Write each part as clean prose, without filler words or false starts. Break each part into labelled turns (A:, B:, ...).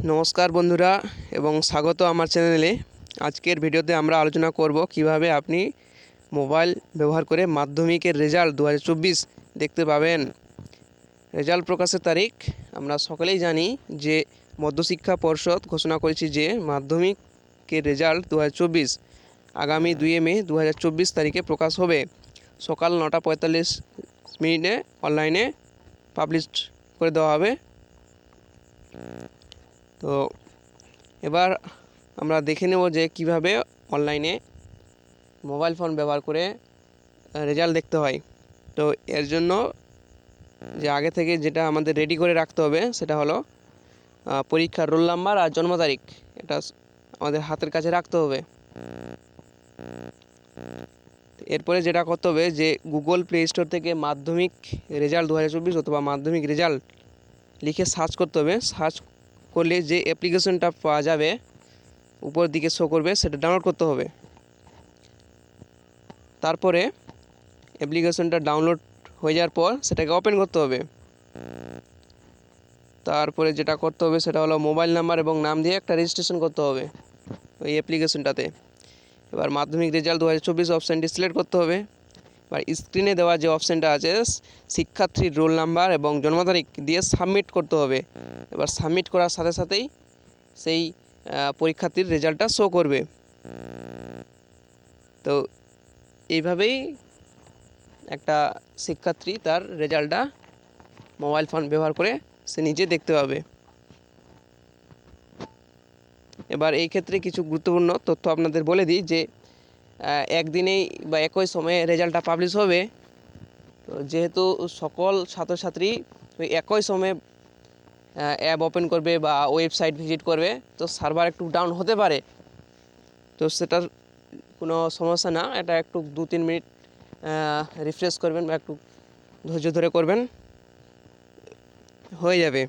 A: নমস্কার বন্ধুরা এবং স্বাগত আমার চ্যানেলে। আজকের ভিডিওতে আমরা আলোচনা করব কিভাবে আপনি মোবাইল ব্যবহার করে মাধ্যমিকের রেজাল্ট 2024 দেখতে পাবেন। রেজাল্ট প্রকাশের তারিখ আমরা সকলেই জানি যে মধ্যশিক্ষা পর্ষদ ঘোষণা করেছে যে মাধ্যমিকের রেজাল্ট 2024 আগামী 2 মে 2024 তারিখে প্রকাশ হবে। সকাল 9:45 অনলাইনে পাবলিশ করে দেওয়া হবে। তো এবার আমরা দেখে নেব যে কিভাবে অনলাইনে মোবাইল ফোন ব্যবহার করে রেজাল্ট দেখতে হয়। তো এর জন্য যে আগে থেকে যেটা আমাদের রেডি করে রাখতে হবে সেটা হলো পরীক্ষার রোল নাম্বার আর জন্ম তারিখ। এটা আমাদের হাতের কাছে রাখতে হবে। এরপরে যেটা করতে হবে যে গুগল প্লে স্টোর থেকে মাধ্যমিক রেজাল্ট 2024 অথবা মাধ্যমিক রেজাল্ট লিখে সার্চ করতে হবে। সার্চ করলে যে অ্যাপ্লিকেশনটা পাওয়া যাবে উপর দিকে শো করবে সেটা ডাউনলোড করতে হবে। তারপরে অ্যাপ্লিকেশনটা ডাউনলোড হয়ে যাওয়ার পর সেটাকে ওপেন করতে হবে। তারপরে যেটা করতে হবে সেটা হলো মোবাইল নাম্বার এবং নাম দিয়ে একটা রেজিস্ট্রেশন করতে হবে ওই অ্যাপ্লিকেশনটাতে। এবার মাধ্যমিক রেজাল্ট 2024 অপশানটি সিলেক্ট করতে হবে। এবার স্ক্রিনে দেওয়া যে অপশানটা আছে শিক্ষার্থীর রোল নাম্বার এবং জন্ম তারিখ দিয়ে সাবমিট করতে হবে। এবার সাবমিট করার সাথে সাথেই সেই পরীক্ষার্থীর রেজাল্টটা শো করবে। তো এইভাবেই একটা শিক্ষার্থী তার রেজাল্টটা মোবাইল ফোন ব্যবহার করে সে নিজে দেখতে পাবে। এবার এই ক্ষেত্রে কিছু গুরুত্বপূর্ণ তথ্য আপনাদের বলে দিই যে একদিনেই বা একই সময়ে রেজাল্টটা পাবলিশ হবে। তো যেহেতু সকল ছাত্রছাত্রী ওই একই সময়ে অ্যাপ ওপেন করবে বা ওয়েবসাইট ভিজিট করবে, তো সার্ভার একটু ডাউন হতে পারে। তো সেটার কোনো সমস্যা না, এটা একটু 2-3 মিনিট রিফ্রেশ করবেন বা একটু ধৈর্য ধরে করবেন, হয়ে যাবে।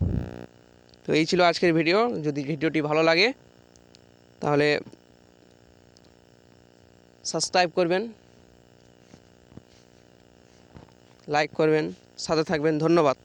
A: তো এই ছিল আজকের ভিডিও। যদি ভিডিওটি ভালো লাগে তাহলে সাবস্ক্রাইব করবেন, লাইক করবেন, সাথে থাকবেন। ধন্যবাদ।